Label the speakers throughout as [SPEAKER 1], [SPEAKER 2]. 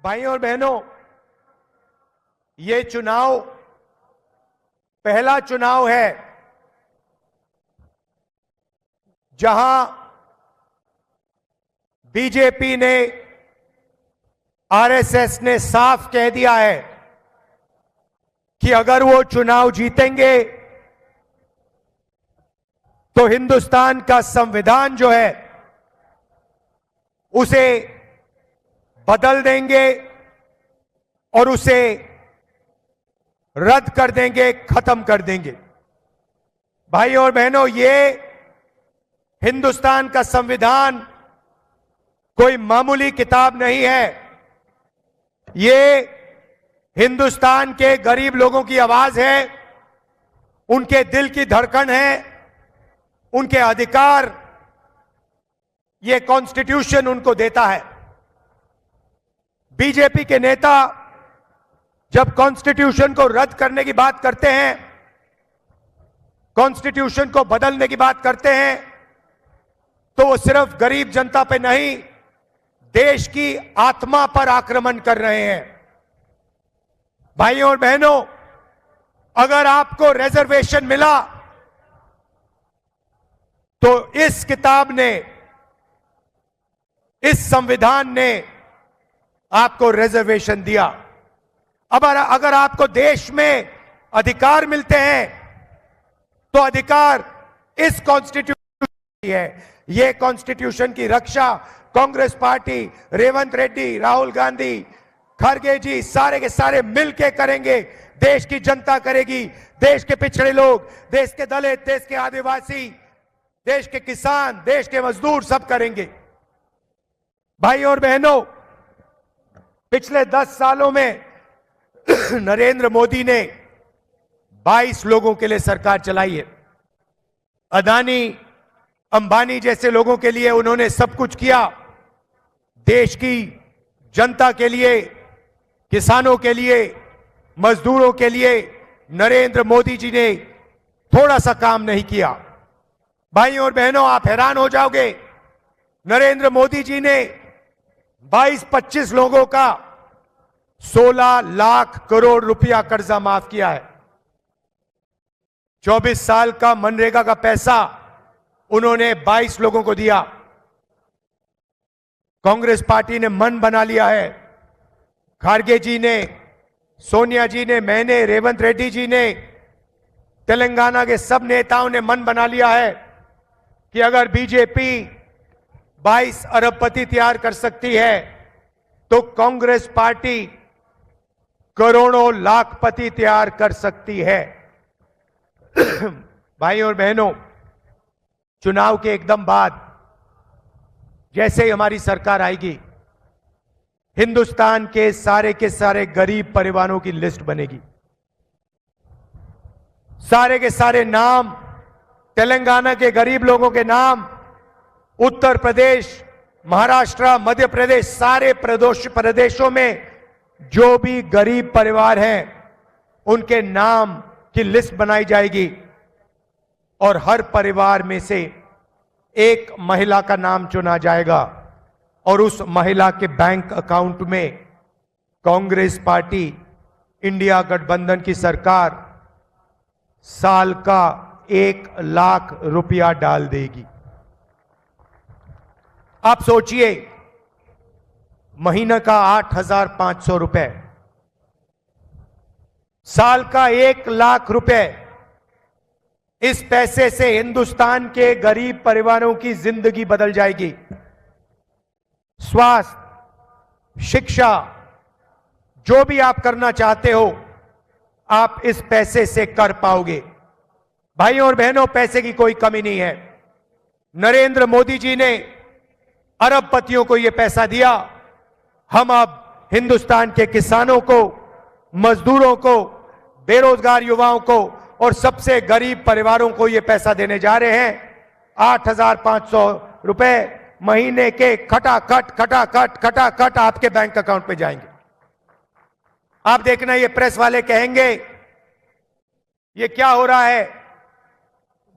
[SPEAKER 1] भाइयों और बहनों, ये चुनाव पहला चुनाव है जहां बीजेपी ने, आरएसएस ने साफ कह दिया है कि अगर वो चुनाव जीतेंगे तो हिंदुस्तान का संविधान जो है उसे बदल देंगे और उसे रद्द कर देंगे, खत्म कर देंगे। भाइयों और बहनों, ये हिंदुस्तान का संविधान कोई मामूली किताब नहीं है। ये हिंदुस्तान के गरीब लोगों की आवाज है, उनके दिल की धड़कन है, उनके अधिकार ये कॉन्स्टिट्यूशन उनको देता है। बीजेपी के नेता जब कॉन्स्टिट्यूशन को रद्द करने की बात करते हैं, कॉन्स्टिट्यूशन को बदलने की बात करते हैं, तो वो सिर्फ गरीब जनता पे नहीं, देश की आत्मा पर आक्रमण कर रहे हैं। भाइयों और बहनों, अगर आपको रिजर्वेशन मिला तो इस किताब ने, इस संविधान ने आपको रिजर्वेशन दिया। अब अगर आपको देश में अधिकार मिलते हैं तो अधिकार इस कॉन्स्टिट्यूशन की है। यह कॉन्स्टिट्यूशन की रक्षा कांग्रेस पार्टी, रेवंत रेड्डी, राहुल गांधी, खड़गे जी, सारे के सारे मिलके करेंगे। देश की जनता करेगी, देश के पिछड़े लोग, देश के दलित, देश के आदिवासी, देश के किसान, देश के मजदूर सब करेंगे। भाइयों और बहनों, पिछले 10 सालों में नरेंद्र मोदी ने 22 लोगों के लिए सरकार चलाई है। अदानी, अंबानी जैसे लोगों के लिए उन्होंने सब कुछ किया। देश की जनता के लिए, किसानों के लिए, मजदूरों के लिए नरेंद्र मोदी जी ने थोड़ा सा काम नहीं किया। भाइयों और बहनों, आप हैरान हो जाओगे, नरेंद्र मोदी जी ने 22-25 लोगों का 16 लाख करोड़ रुपया कर्जा माफ किया है। 24 साल का मनरेगा का पैसा उन्होंने 22 लोगों को दिया। कांग्रेस पार्टी ने मन बना लिया है, खड़गे जी ने, सोनिया जी ने, मैंने, रेवंत रेड्डी जी ने, तेलंगाना के सब नेताओं ने मन बना लिया है कि अगर बीजेपी 22 अरबपति तैयार कर सकती है तो कांग्रेस पार्टी करोड़ों लाखपति तैयार कर सकती है। भाइयों और बहनों, चुनाव के एकदम बाद जैसे ही हमारी सरकार आएगी, हिंदुस्तान के सारे गरीब परिवारों की लिस्ट बनेगी। सारे के सारे नाम, तेलंगाना के गरीब लोगों के नाम, उत्तर प्रदेश, महाराष्ट्र, मध्य प्रदेश, सारे प्रदेशों में जो भी गरीब परिवार हैं उनके नाम की लिस्ट बनाई जाएगी और हर परिवार में से एक महिला का नाम चुना जाएगा और उस महिला के बैंक अकाउंट में कांग्रेस पार्टी, इंडिया गठबंधन की सरकार साल का 1 लाख रुपया डाल देगी। आप सोचिए, महीने का 8,500 रुपए, साल का 1 लाख रुपए। इस पैसे से हिंदुस्तान के गरीब परिवारों की जिंदगी बदल जाएगी। स्वास्थ्य, शिक्षा, जो भी आप करना चाहते हो आप इस पैसे से कर पाओगे। भाइयों और बहनों, पैसे की कोई कमी नहीं है। नरेंद्र मोदी जी ने अरबपतियों को यह पैसा दिया। हम अब हिंदुस्तान के किसानों को, मजदूरों को, बेरोजगार युवाओं को और सबसे गरीब परिवारों को यह पैसा देने जा रहे हैं। 8,500 रुपए महीने के खटाखट आपके बैंक अकाउंट पे जाएंगे। आप देखना, ये प्रेस वाले कहेंगे ये क्या हो रहा है,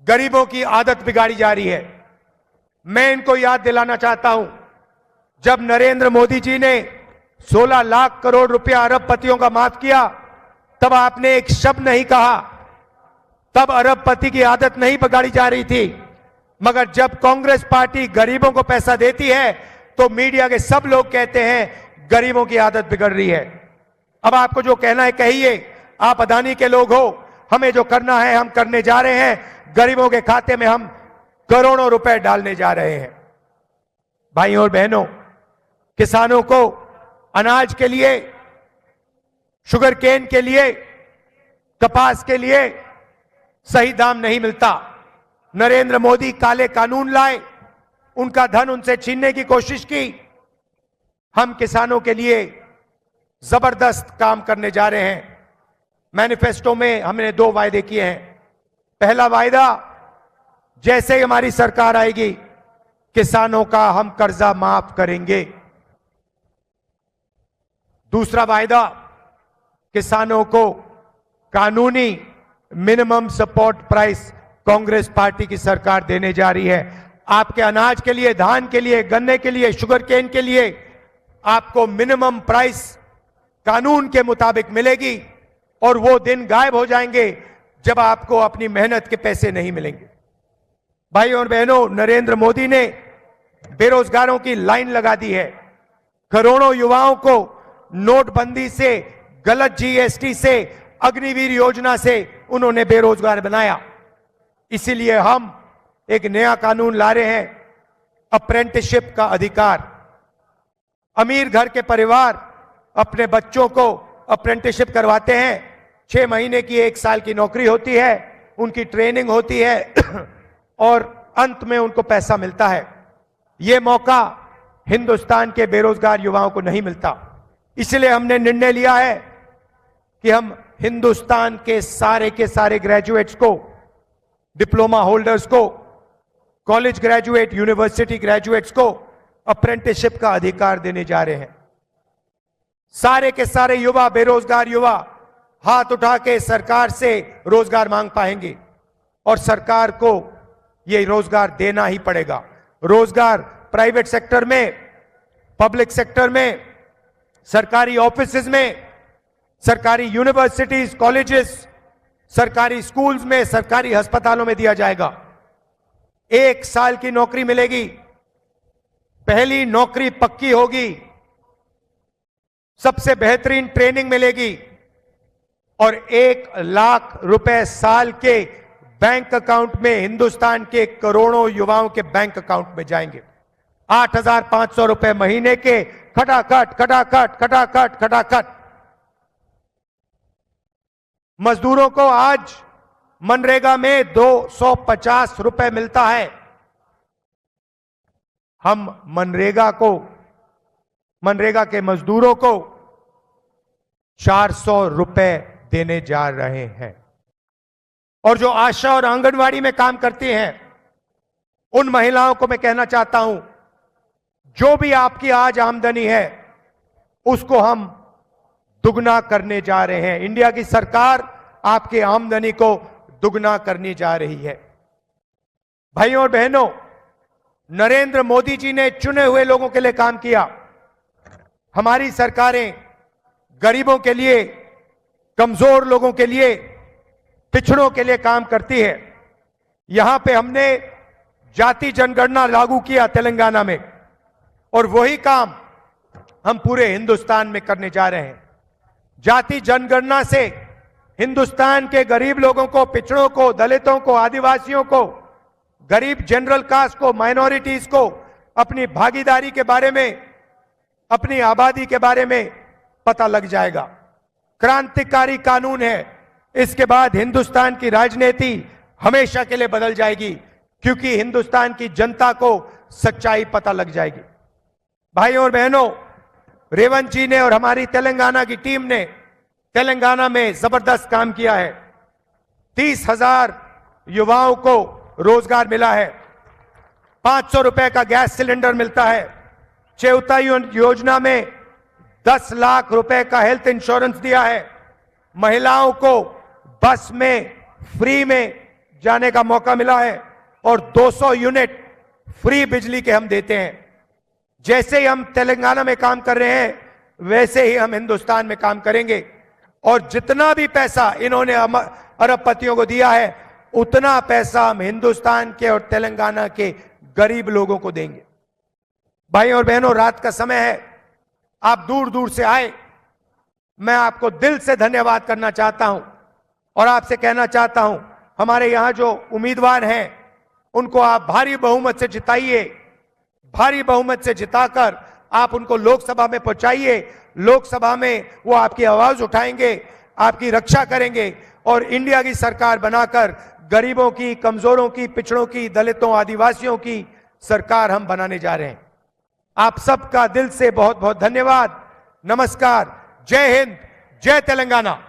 [SPEAKER 1] गरीबों की आदत बिगाड़ी जा रही है। मैं इनको याद दिलाना चाहता हूं, जब नरेंद्र मोदी जी ने 16 लाख करोड़ रुपया अरबपतियों का माफ किया, तब आपने एक शब्द नहीं कहा। तब अरबपति की आदत नहीं बिगाड़ी जा रही थी। मगर जब कांग्रेस पार्टी गरीबों को पैसा देती है तो मीडिया के सब लोग कहते हैं गरीबों की आदत बिगड़ रही है। अब आपको जो कहना है कहिए, आप अदानी के लोग हो, हमें जो करना है हम करने जा रहे हैं। गरीबों के खाते में हम करोड़ों रुपए डालने जा रहे हैं। भाइयों और बहनों, किसानों को अनाज के लिए, शुगर केन के लिए, कपास के लिए सही दाम नहीं मिलता। नरेंद्र मोदी काले कानून लाए, उनका धन उनसे छीनने की कोशिश की। हम किसानों के लिए जबरदस्त काम करने जा रहे हैं। मैनिफेस्टो में हमने 2 वायदे किए हैं। पहला वायदा, जैसे ही हमारी सरकार आएगी किसानों का हम कर्जा माफ करेंगे। दूसरा वायदा, किसानों को कानूनी minimum support price Congress party की सरकार देने जा रही है। आपके अनाज के लिए, धान के लिए, गन्ने के लिए, शुगर केन के लिए आपको मिनिमम प्राइस कानून के मुताबिक मिलेगी और वो दिन गायब हो जाएंगे जब आपको अपनी मेहनत के पैसे नहीं मिलेंगे। भाइयों और बहनों, नरेंद्र मोदी ने बेरोजगारों की लाइन लगा दी है। करोड़ों युवाओं को नोटबंदी से, गलत जीएसटी से, अग्निवीर योजना से उन्होंने बेरोजगार बनाया। इसीलिए हम एक नया कानून ला रहे हैं, अप्रेंटिसशिप का अधिकार। अमीर घर के परिवार अपने बच्चों को अप्रेंटिसशिप करवाते हैं। 6 महीने की, 1 साल की नौकरी होती है, उनकी ट्रेनिंग होती है और अंत में उनको पैसा मिलता है। यह मौका हिंदुस्तान के बेरोजगार युवाओं को नहीं मिलता। इसलिए हमने निर्णय लिया है कि हम हिंदुस्तान के सारे ग्रेजुएट्स को, डिप्लोमा होल्डर्स को, कॉलेज ग्रेजुएट, यूनिवर्सिटी ग्रेजुएट्स को अप्रेंटिसशिप का अधिकार देने जा रहे हैं। सारे के सारे युवा, बेरोजगार युवा हाथ उठा के सरकार से रोजगार मांग पाएंगे और सरकार को यह रोजगार देना ही पड़ेगा। रोजगार प्राइवेट सेक्टर में, पब्लिक सेक्टर में, सरकारी ऑफिसेज में, सरकारी यूनिवर्सिटीज, कॉलेजेस, सरकारी स्कूल्स में, सरकारी अस्पतालों में दिया जाएगा। 1 साल की नौकरी मिलेगी, पहली नौकरी पक्की होगी, सबसे बेहतरीन ट्रेनिंग मिलेगी और 1 लाख रुपए साल के बैंक अकाउंट में हिंदुस्तान के करोड़ों युवाओं के बैंक अकाउंट में जाएंगे। 8,500 रुपए महीने के खटाखट खटाखट खटाखट खटाखट। मजदूरों को आज मनरेगा में 250 रुपए मिलता है। हम मनरेगा के मजदूरों को 400 रुपए देने जा रहे हैं। और जो आशा और आंगनवाड़ी में काम करती हैं, उन महिलाओं को मैं कहना चाहता हूं, जो भी आपकी आज आमदनी है उसको हम दुगना करने जा रहे हैं। इंडिया की सरकार आपकी आमदनी को दुगना करने जा रही है। भाइयों और बहनों, नरेंद्र मोदी जी ने चुने हुए लोगों के लिए काम किया। हमारी सरकारें गरीबों के लिए, कमजोर लोगों के लिए, पिछड़ों के लिए काम करती है। यहां पे हमने जाति जनगणना लागू किया तेलंगाना में, और वही काम हम पूरे हिंदुस्तान में करने जा रहे हैं। जाति जनगणना से हिंदुस्तान के गरीब लोगों को, पिछड़ों को, दलितों को, आदिवासियों को, गरीब जनरल कास्ट को, माइनॉरिटीज को अपनी भागीदारी के बारे में, अपनी आबादी के बारे में पता लग जाएगा। क्रांतिकारी कानून है। इसके बाद हिंदुस्तान की राजनीति हमेशा के लिए बदल जाएगी, क्योंकि हिंदुस्तान की जनता को सच्चाई पता लग जाएगी। भाइयों और बहनों, रेवंत जी ने और हमारी तेलंगाना की टीम ने तेलंगाना में जबरदस्त काम किया है। 30,000 युवाओं को रोजगार मिला है। 500 रुपए का गैस सिलेंडर मिलता है। चेउता योजना में 10 लाख रुपए का हेल्थ इंश्योरेंस दिया है। महिलाओं को बस में फ्री में जाने का मौका मिला है और 200 यूनिट फ्री बिजली के हम देते हैं। जैसे ही हम तेलंगाना में काम कर रहे हैं, वैसे ही हम हिंदुस्तान में काम करेंगे। और जितना भी पैसा इन्होंने अरबपतियों को दिया है, उतना पैसा हम हिंदुस्तान के और तेलंगाना के गरीब लोगों को देंगे। भाई और बहनों, रात का समय है, आप दूर दूर से आए, मैं आपको दिल से धन्यवाद करना चाहता हूं और आपसे कहना चाहता हूं, हमारे यहां जो उम्मीदवार हैं उनको आप भारी बहुमत से जिताइए। भारी बहुमत से जिताकर आप उनको लोकसभा में पहुंचाइए। लोकसभा में वो आपकी आवाज उठाएंगे, आपकी रक्षा करेंगे और इंडिया की सरकार बनाकर गरीबों की, कमजोरों की, पिछड़ों की, दलितों, आदिवासियों की सरकार हम बनाने जा रहे हैं। आप सबका दिल से बहुत बहुत धन्यवाद। नमस्कार। जय हिंद, जय तेलंगाना।